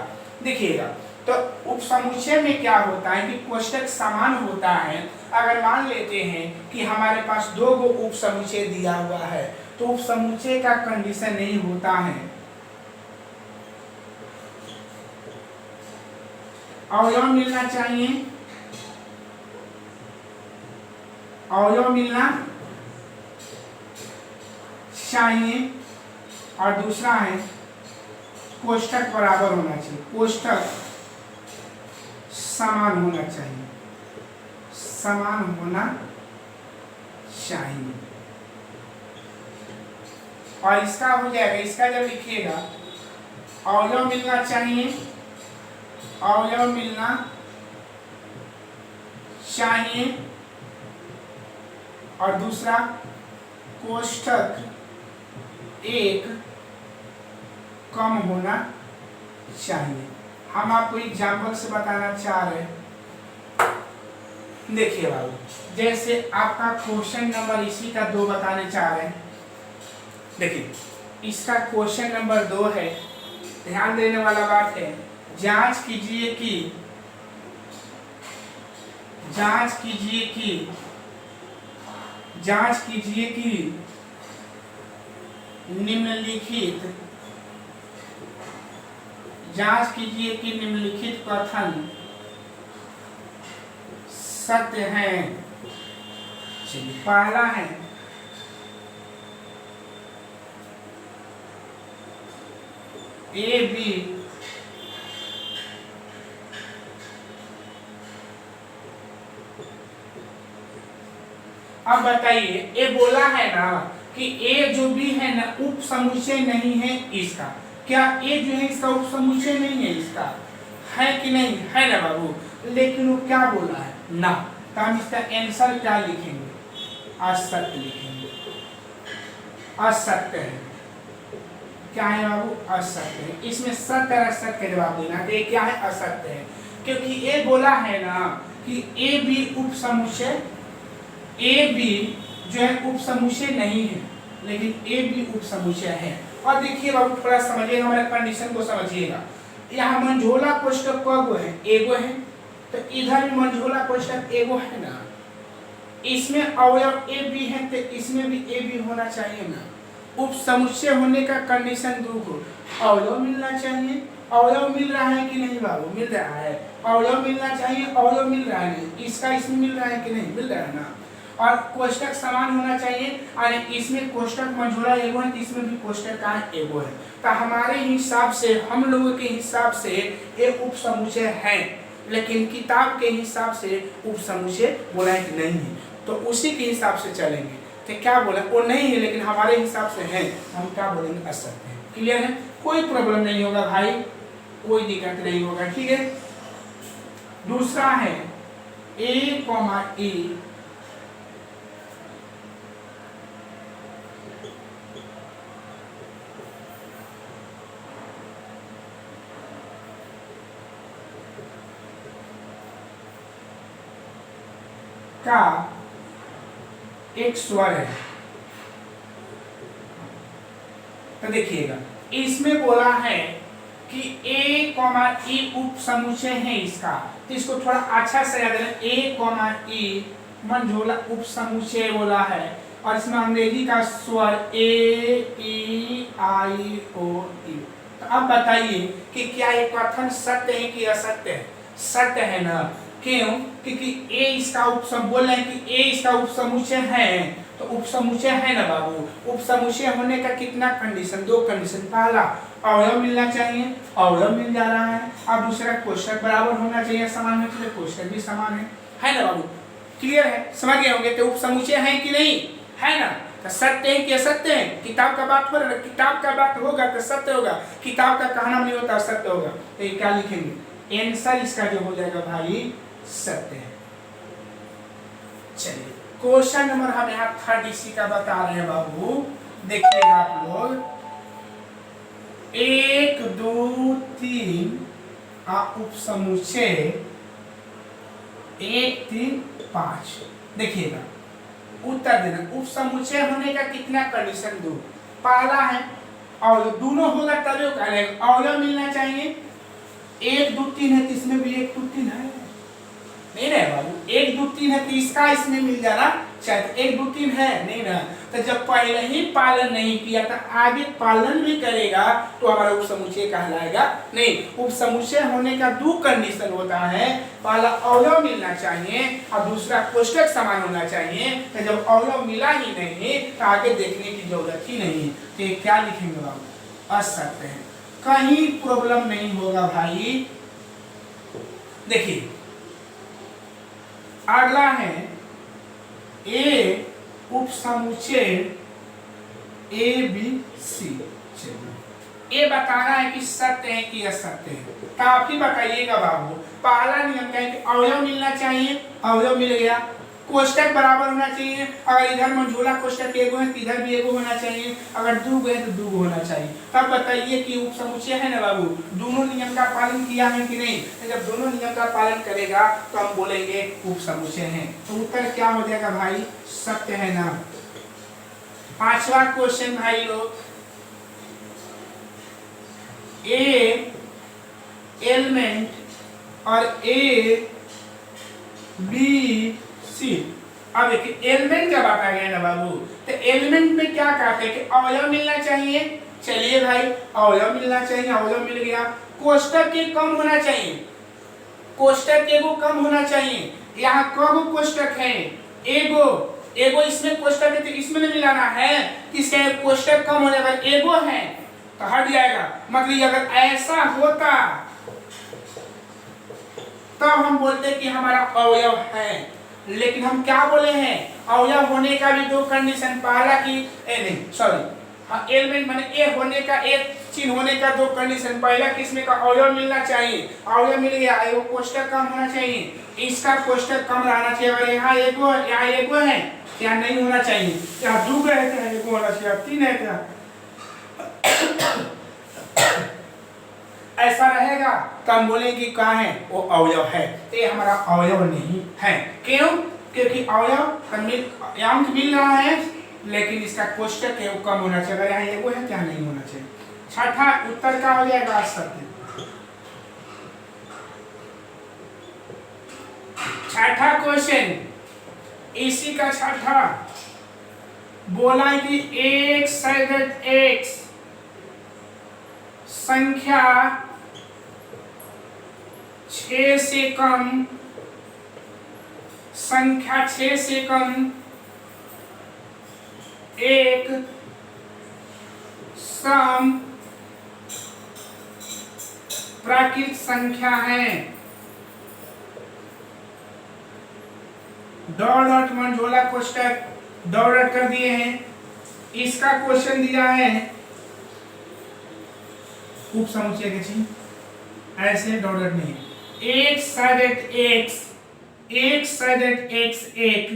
देखिएगा, तो उप समुच्चय में क्या होता है कि कोष्ठक समान होता है। अगर मान लेते हैं कि हमारे पास दो गो उप समुच्चय दिया हुआ है तो उप समुच्चय का कंडीशन नहीं होता है अवयव मिलना चाहिए, अवयव मिलना चाहिए, और दूसरा है कोष्ठक बराबर होना चाहिए, कोष्ठक समान होना चाहिए, समान होना चाहिए। और इसका हो जाएगा, इसका जब लिखिएगा अवयव मिलना चाहिए, अवयव मिलना चाहिए, और दूसरा कोष्ठक एक कम होना चाहिए। हम आपको एग्जाम्पल से बताना चाह रहे हैं। देखिए बाबू, जैसे आपका क्वेश्चन नंबर इसी का 2 बताने चाह रहे हैं। देखिए, इसका क्वेश्चन नंबर 2 है। ध्यान देने वाला बात है, जांच कीजिए कि निम्नलिखित कथन सत्य है। चलिए, पहला है ए बी अब बताइए, ए बोला है ना कि ए जो भी है ना उप समुच्चय नहीं है इसका। क्या ए जो है इसका उप समुच्चय नहीं है इसका? है कि नहीं है ना बाबू? लेकिन वो क्या बोला है ना, तो हम इसका आंसर क्या लिखेंगे? असत्य लिखेंगे। असत्य है। क्या है बाबू? असत्य है। इसमें सत्य और असत्य का जवाब देना है। ये क्या है? असत्य है, क्योंकि ए बोला है ना कि ए बी उप समुच्चय, ए बी जो है उप समुच्चय नहीं है, लेकिन ए बी उप समुच्चय है। और देखिए बाबू, थोड़ा समझिएगा, हमारे कंडीशन को समझिएगा। यहाँ मंझोला कोष्ठक कगो है? एगो है। तो इधर भी मंझोला कोष्ठक एगो है ना, इसमें अवयव ए बी है तो इसमें भी ए बी होना चाहिए ना। उप समुच्चय होने का कंडीशन 2 को अवयव मिलना चाहिए। अवयव मिल रहा है कि नहीं बाबू? मिल रहा है। अवयव मिलना चाहिए, अवयव मिल रहा है नहीं, इसका इसमें मिल रहा है कि नहीं? मिल रहा है ना। और कोष्ठक समान होना चाहिए, और इसमें कोष्ठक मंझोला एगो है तो इसमें भी कोष्ठक का एगो है। तो हमारे हिसाब से, हम लोगों के हिसाब से ये उप समुच्चय है, लेकिन किताब के हिसाब से उप समुच्चय बोला है कि नहीं है, तो उसी के हिसाब से चलेंगे। तो क्या बोला? वो नहीं है लेकिन हमारे हिसाब से है, हम क्या बोलेंगे? असत्य है। क्लियर है? कोई प्रॉब्लम नहीं होगा भाई, कोई दिक्कत नहीं होगा। ठीक है। दूसरा है ए कॉमा ए का एक स्वर है। तो देखिएगा इसमें बोला है कि ए कॉमा ई उप समुच्चय है इसका, तो इसको थोड़ा अच्छा से याद रखें। ए कॉमा ई मंझोला उप समुच्चय बोला है और इसमें अंग्रेजी का स्वर ए ई आई ओ ई। तो अब बताइए कि क्या ये कथन सत्य है कि असत्य है? सत्य है ना। क्यों? क्योंकि ए इसका उपसम बोल रहे हैं कि ए इसका उपसमुच्चय है, तो उपसमुच्चय है ना बाबू। उपसमुच्चय होने का कितना कंडीशन? दो कंडीशन। पहला अवयव मिलना चाहिए, अवयव मिल जा रहा है। अब दूसरा कोष्ठक बराबर होना चाहिए, समान होना चाहिए, कोष्ठक भी समान है ना बाबू। क्लियर है? समझ गए होंगे। तो उपसमुच्चय है कि नहीं? है ना। तो सत्य है कि असत्य है? किताब का बात हो रहा है, किताब का बात होगा तो सत्य होगा, किताब का कहना नहीं होता सत्य होगा। तो ये क्या लिखेंगे? आंसर इसका जो हो जाएगा भाई सत्य है। चलिए क्वेश्चन नंबर हम यहाँ 3 इसी का बता रहे हैं बाबू। देखिएगा आप लोग 1 2 3 उपसमुच्चय 1 3 5। देखिएगा उत्तर देना। उपसमुच्चय होने का कितना कंडीशन? दो। पहला है और दोनों होगा तभी अवयव मिलना चाहिए। 1 2 3 है तो इसमें भी 1 2 3 है, नहीं ना बाबू। 1 2 3 है तो इसका इसमें मिल जाना चाहिए। 1 2 3 है नहीं ना। तो जब पहले ही पालन नहीं किया तो आगे पालन भी करेगा तो हमारा उपसमुच्चय कहलाएगा नहीं। उपसमुच्चय होने का दो कंडीशन होता है। पहला अवयव मिलना चाहिए और दूसरा कोष्ठक समान होना चाहिए। तो जब अवयव मिला ही नहीं तो आगे देखने की जरूरत ही नहीं। तो ये क्या लिखेंगे बाबू? असत्य है। कहीं प्रॉब्लम नहीं होगा भाई। देखिए अगला है ए उपसमुच्चय ए बी सी। ये बताना है कि सत्य है कि असत्य है। तो आप ही बताइएगा बाबू। पहला नियम क्या है कि अवयव मिलना चाहिए, अवयव मिल गया। कोष्ठक बराबर होना चाहिए। अगर इधर मंझोला कोष्ठक एगो है तो इधर भी एगो होना चाहिए। अगर दो है तो दो होना चाहिए। तब बताइए कि उपसमुच्चय है ना बाबू। दोनों नियम का पालन किया है कि नहीं? तो जब दोनों नियम का पालन करेगा तो हम बोलेंगे उपसमुच्चय है। तो उत्तर क्या हो जाएगा भाई? सत्य है ना। 5वां क्वेश्चन भाई लोग, ए एलिमेंट और ए बी सी। अब देखिए एलिमेंट का बात आ गया ना बाबू। तो एलिमेंट में क्या कहते हैं कि अवयव मिलना चाहिए। चलिए भाई अवयव मिलना चाहिए, अवयव मिल गया। कोष्ठक के कम होना चाहिए, कोष्ठक एगो कम होना चाहिए। यहाँ कगो कोष्ठक है? एगो। एगो इसमें कोष्ठक है तो इसमें नहीं मिलाना है। इसका कोष्ठक कम होने पर एगो है तो हट जाएगा। मतलब अगर ऐसा होता तब हम बोलते कि हमारा अवयव है। लेकिन हम क्या बोले हैं? अवयव होने का भी दो कंडीशन। पहला कि एलिमेंट माने ए होने का, एक चिन्ह होने का दो कंडीशन। पहला किसमें का अवयव मिलना चाहिए, अवयव मिल गया। एगो कोष्ठक कम होना चाहिए, इसका कोष्ठक कम रहना चाहिए। अगर यहाँ एगो है क्या नहीं होना चाहिए? क्या दो है क्या एगो होना चाहिए? 3 है क्या? ऐसा रहेगा तो हम बोलेंगे कहाँ है वो अवयव है। ये हमारा अवयव नहीं है। क्यों? क्योंकि अवयव अंक मिल रहा है लेकिन इसका कोष्ठक है वो कम होना चाहिए। अगर यहाँ एगो है क्या नहीं होना चाहिए। छठा उत्तर का हो जाएगा सत्य। छठा क्वेश्चन इसी का छठा बोला है कि एक सैगट एक्स संख्या 6 से कम, संख्या 6 से कम एक सम प्राकृत संख्या है। डॉट डॉट मंझोला कोष्ठक डॉट डॉट कर दिए हैं। इसका क्वेश्चन दिया है उपसमुच्चय के चिन्ह ऐसे डॉट डॉट नहीं। एक साइडेड एक्स, एक साइडेड एक्स एक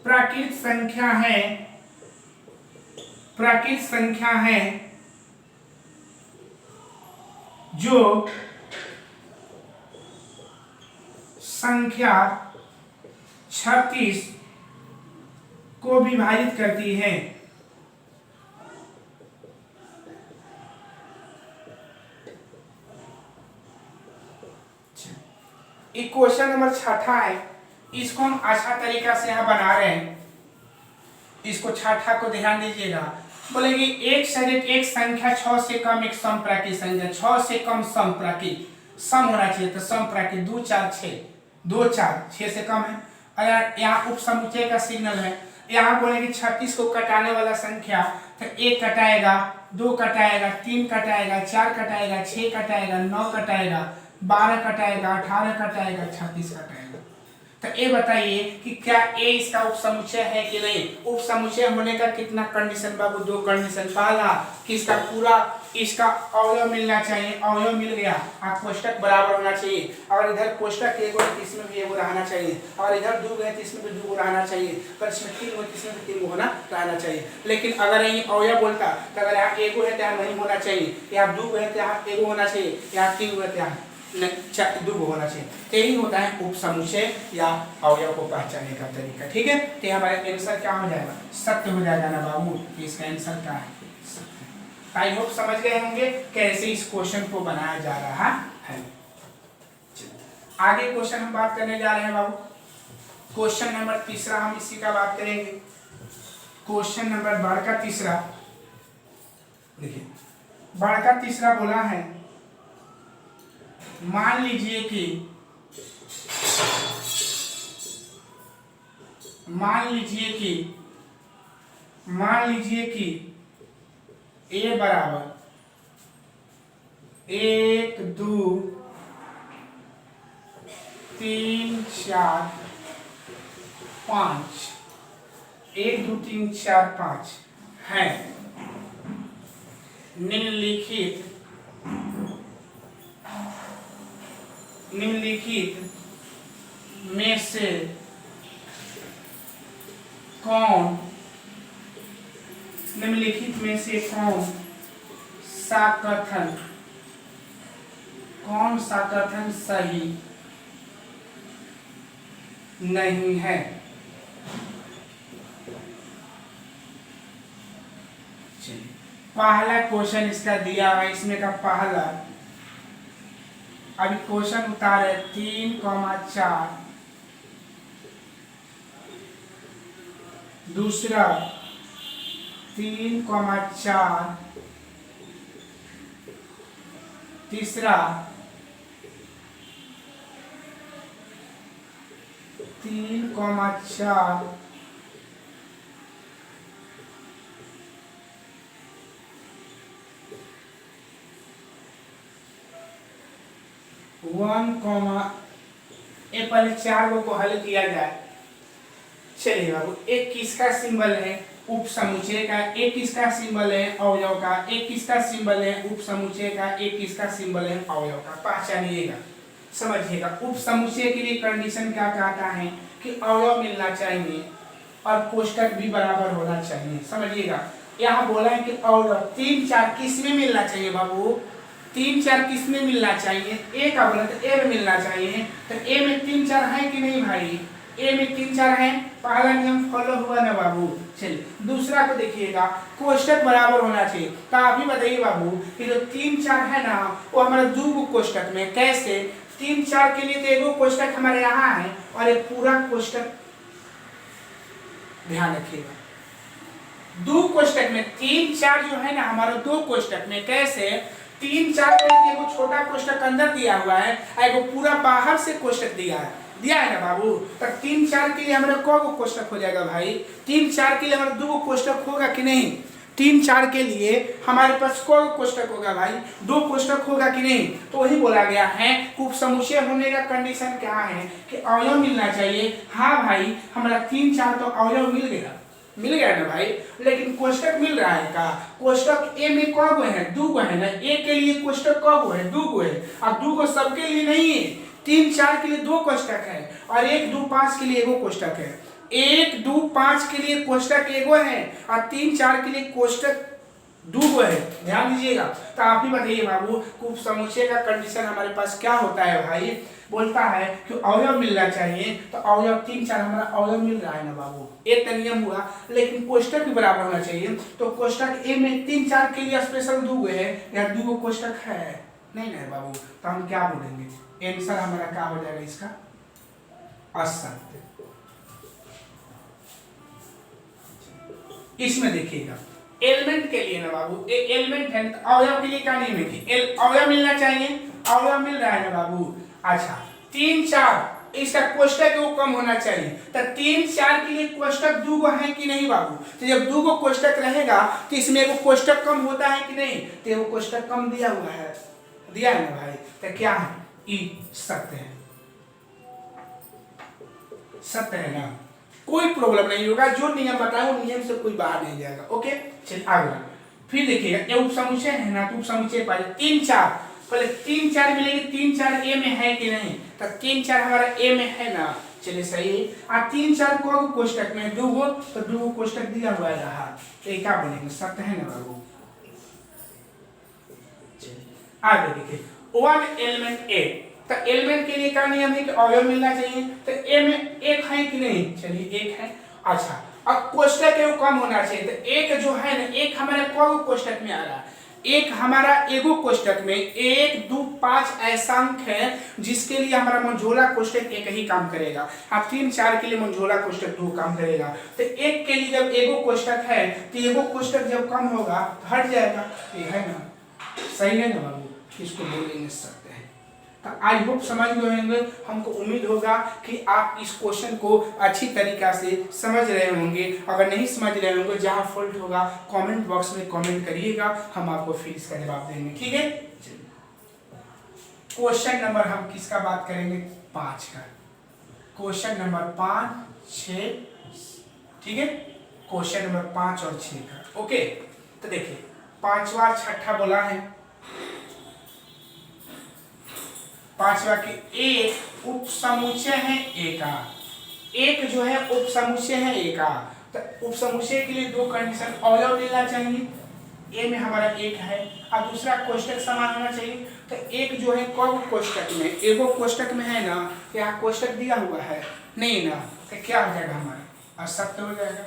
प्राकृत संख्या है, प्राकृत संख्या है जो संख्या 36 को विभाजित करती है। क्वेश्चन नंबर 6 है, इसको हम अच्छा तरीका से यहाँ बना रहे हैं। इसको 6 को ध्यान दीजिएगा। बोलेगी एक संख्या 6 से कम एक समप्राकृत संख्या, 6 से कम समप्राकृत, सम होना चाहिए तो समप्राकृत 2 4 6, 2 4 6 से कम है। अगर यहाँ उप समुच्चय का सिग्नल है, यहाँ बोलेगी 36 को कटाने वाला संख्या, तो 1 कटाएगा, 2 कटाएगा, 3 कटाएगा, 4 कटाएगा, 6 कटाएगा, 9 कटाएगा, 12 कटाएगा, 18 कटाएगा, 36 कटाएगा। तो ये बताइए कि क्या ए इसका उप समुच्चय है कि नहीं। उप समुच्चय होने का कितना कंडीशन बाबू, 2 कंडीशन। पहला कि इसका पूरा इसका अवयव मिलना चाहिए, अवयव मिल गया, आप कोष्टक बराबर होना चाहिए। और इधर कोष्टक एगो है, इसमें भी एगो रहना चाहिए। और इधर 2 है, इसमें भी 2 रहना चाहिए। पर इसमें 3 हो, इसमें भी 3 होना रहना चाहिए। लेकिन अगर ये अवयव बोलता तो अगर यहाँ एगो है तो यहाँ नहीं होना चाहिए, यहाँ 2 है तो यहाँ एगो होना चाहिए, यहाँ 3 है तो यहाँ 2 होना चाहिए। तो यही होता है उप समुच्चय या अवयव को पहचानने का तरीका। ठीक है, तो हमारा आंसर क्या हो जाएगा, सत्य हो जाएगा ना बाबू। इसका आंसर क्या है, सत्य। आई होप समझ गए होंगे कैसे इस क्वेश्चन को बनाया जा रहा है। आगे क्वेश्चन हम बात करने जा रहे हैं बाबू। क्वेश्चन नंबर 3 हम इसी का बात करेंगे। क्वेश्चन नंबर 12 का 3 देखिए, 12 का 3 बोला है, मान लीजिए कि ए बराबर 1 2 3 4 5, 1 2 3 4 5 है। निम्नलिखित में से कौन सा कथन सही नहीं है। पहला क्वेश्चन इसका दिया हुआ, इसमें का पहला, अभी क्वेश्चन उतारे 3,4, दूसरा 3,4, तीसरा 3,4, ये पहले 4 को हल किया जाए। चलिए बाबू, एक किसका सिंबल है, उप समुच्चय का, एक किसका सिंबल है, अवयव का, एक किसका सिंबल है, उप समुच्चय का, एक किसका सिंबल है, अवयव का। पहचानिएगा, समझिएगा। उप समुच्चय के लिए कंडीशन क्या कहता है कि अवयव मिलना चाहिए और कोष्टक भी बराबर होना चाहिए। समझिएगा, यहाँ बोला है कि अवयव 3 4 किस में मिलना चाहिए बाबू, 3 4 किस में मिलना चाहिए, ए का बोला तो ए में मिलना चाहिए। तो ए में 3 4 है कि नहीं भाई, ए में 3 4 है, पहला नियम फॉलो हुआ ना बाबू। चलिए दूसरा को देखिएगा, कोष्टक बराबर होना चाहिए। तो आप ही बताइए बाबू कि जो 3 4 है ना, वो हमारा 2 कोष्टक में, कैसे 3 4 के लिए तो एगो कोष्टक हमारे यहाँ है और एक पूरा कोष्टक, ध्यान रखिएगा 2 कोष्टक में 3 4 जो है ना हमारा 2 कोष्टक में, कैसे 3 4 के लिए एगो छोटा कोष्टक अंदर दिया हुआ है, एगो पूरा बाहर से कोष्टक दिया है ना बाबू। तो 3 4 के लिए हमारा कौ कोष्टक हो जाएगा भाई, 3 4 के लिए हमारा 2 कोष्टक होगा कि नहीं, 3 4 के लिए हमारे पास कौ कोष्टक होगा भाई, 2 कोष्टक होगा कि नहीं। तो वही बोला गया है उप समुच्चय होने का कंडीशन क्या है कि अवयव मिलना चाहिए। हाँ भाई, हमारा 3 4 तो अवयव मिल गया ना भाई, लेकिन कोष्टक मिल रहा है का, कोष्टक ए में कौ गो है, 2 गो है ना, ए के लिए कोष्टक कौ गो है, 2 गो है। अब 2 गो सबके लिए नहीं है, 3 4 के लिए 2 कोष्टक है और 1 2 5 के लिए एगो कोष्टक है, 1 2 5 के लिए कोष्टक एगो है और 3 4 के लिए कोष्टक दूगो है, ध्यान दीजिएगा। तो आप ही बताइए बाबू, उप समुच्चय का कंडीशन हमारे पास क्या होता है भाई? बोलता है कि अवयव मिलना चाहिए, तो अवयव 3 4 हमारा अवयव मिल रहा है ना बाबू, एक नियम हुआ। लेकिन कोष्टक भी बराबर होना चाहिए, तो कोष्टक ए में 3 4 के लिए स्पेशल दूगो है या दूगो कोष्टक है नहीं ना बाबू, तो हम क्या बोलेंगे? आंसर हमारा क्या हो जाएगा इसका? असत्य। इसमें देखिएगा एलिमेंट के लिए ना बाबू, एलिमेंट है तो अवयव के लिए क्या नियम है कि अवयव मिलना चाहिए, अवयव मिल रहा है ना बाबू। अच्छा 3 4 इसका कोष्टक वो कम होना चाहिए, तो 3 4 के लिए कोष्टक दूगो है कि नहीं बाबू? तो जब दूगो कोष्टक रहेगा तो इसमें एगो कोष्टक कम होता है कि नहीं? तो एगो कोष्टक कम दिया हुआ है, दिया है ना भाई, तो क्या है? ई सत्य है, सत्य है ना, कोई प्रॉब्लम नहीं होगा। जो नियम बताया वो नियम से कोई बाहर नहीं जाएगा। ओके चलिए अगला फिर देखिएगा, ये उपसमुच्चय है ना, तो उपसमुच्चय पहले 3 4, पहले 3 4 मिलेगी, 3 4 ए में है कि नहीं? तो 3 4 हमारा ए में है ना, चलिए सही है। और 3 4 को कोष्टक में दूगो, तो दूगो कोष्टक दिया हुआ है रहा, तो ये क्या बनेगा? सत्य है ना बाबू। आगे देखिए 1 एलिमेंट ए, तो एलिमेंट के लिए क्या नियम है कि अवयव मिलना चाहिए, तो ए में एक है कि नहीं? चलिए एक है। अच्छा अब कोष्टक एगो कम होना चाहिए, तो एक जो है ना, एक हमारे को कोष्टक में आ रहा है, एक हमारा एगो कोष्टक में 1 2 5 ऐसा अंक है जिसके लिए हमारा मंझोला कोष्टक एक ही काम करेगा। अब 3 4 के लिए मंझोला कोष्टक 2 काम करेगा, तो एक के लिए जब एगो कोष्टक है तो एगो कोष्टक जब कम होगा तो हट जाएगा, ये है ना, सही है ना बाबू? इसको बोलेंगे सत्य है। तो आई होप समझ गए होंगे, हमको उम्मीद होगा कि आप इस क्वेश्चन को अच्छी तरीका से समझ रहे होंगे। अगर नहीं समझ रहे होंगे, जहां फॉल्ट होगा कमेंट बॉक्स में कमेंट करिएगा, हम आपको फिर इसका जवाब देंगे, ठीक है। क्वेश्चन नंबर हम किसका बात करेंगे? 5 का। क्वेश्चन नंबर 5 6, ठीक है, क्वेश्चन नंबर 5 और 6 का। ओके तो देखिए पांचवा छठा बोला है, पांचवा की एक उपसमुच्चय है ए का, एक जो है उपसमुच्चय है ए का, तो उपसमुच्चय के लिए 2 कंडीशन, अवयव मिलना चाहिए, ए में हमारा एक है, और दूसरा कोष्टक समान होना चाहिए। तो एक जो है कौन कोष्टक में? एगो कोष्टक में है ना, क्या कोष्टक दिया हुआ है नहीं ना, तो क्या हो जाएगा हमारा? असत्य हो जाएगा।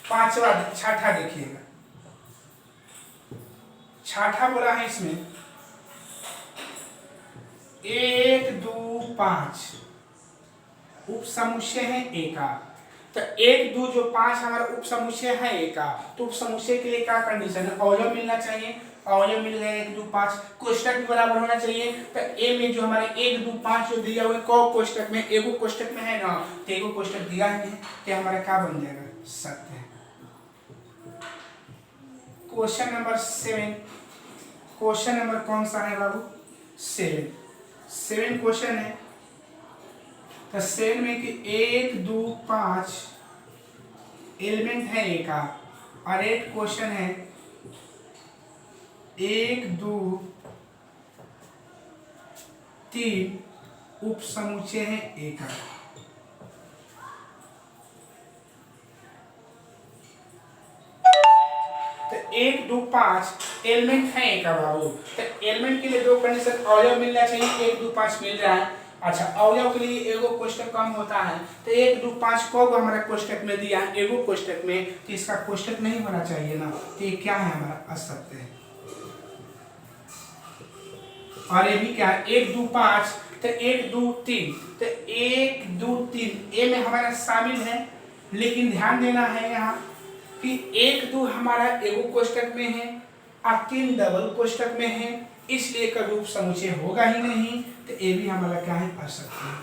पांचवा छठा देखिएगा, छठा बोला है इसमें 1 2 5 उपसमुच्चय है ए का, तो 1 2 जो 5 हमारा उपसमुच्चय है ए का, तो उपसमुच्चय के लिए क्या कंडीशन है? अवयव मिलना चाहिए, अवयव मिल गया 1 2 5, कोष्टक भी बराबर होना चाहिए। तो ए में जो हमारे 1 2 5 जो दिया हुआ है कोष्टक में, एगो कोष्टक में है ना, तो एगो कोष्टक दिया है, तो हमारा क्या बन जाएगा? सत्य है। क्वेश्चन नंबर 7, क्वेश्चन नंबर कौन सा है बाबू? 7 क्वेश्चन है, तो 7 में कि 1 2 5 एलिमेंट है ए का, और एक क्वेश्चन है 1 2 3 उपसमुच्चय है ए का। तो 1 2 5 एलिमेंट है एक बाबू, तो एलिमेंट के लिए 2 कंडीशन, अवयव मिलना चाहिए, 1 2 5 मिल रहा है। अच्छा अवयव के लिए एगो कोष्टक कम होता है, तो 1 2 5 को हमारा कोष्टक में दिया है, एगो कोष्टक में, तो इसका कोष्टक नहीं होना चाहिए ना, तो ये क्या है? हमारा असत्य है। और ये भी क्या है? 1 2 5, तो 1 2 3, तो 1 2 3 ए में हमारा शामिल है, लेकिन ध्यान देना है यहाँ कि 1 2 हमारा एगो कोष्टक में है और 3 डबल कोष्टक में है, इसलिए कभी उपसमुच्चय होगा ही नहीं, तो ये भी हमारा क्या है? असत्य है।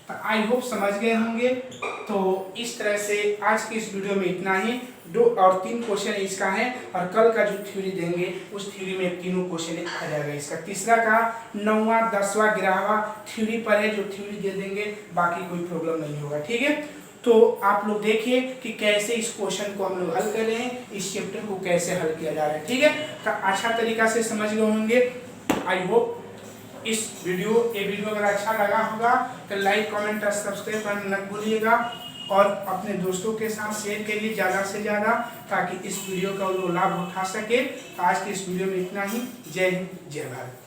तो आई होप समझ गए होंगे। तो इस तरह से आज की इस वीडियो में इतना ही, 2 और 3 क्वेश्चन इसका है, और कल का जो थ्योरी देंगे उस थ्योरी में तीनों क्वेश्चन आ जाएगा इसका। तीसरा का 9वां 10वां 11वां थ्योरी पर है, जो थ्योरी दे देंगे, बाकी कोई प्रॉब्लम नहीं होगा, ठीक है। तो आप लोग देखिए कि कैसे इस क्वेश्चन को हम लोग हल कर रहे हैं, इस चैप्टर को कैसे हल किया जा रहा है, ठीक है। तो अच्छा तरीका से समझ गए होंगे। आई होप ये वीडियो अगर अच्छा लगा होगा तो लाइक कमेंट और सब्सक्राइब करना न भूलिएगा, और अपने दोस्तों के साथ शेयर करिए ज़्यादा से ज़्यादा, ताकि इस वीडियो का वो लाभ उठा सके। आज की इस वीडियो में इतना ही। जय हिंद, जय भारत।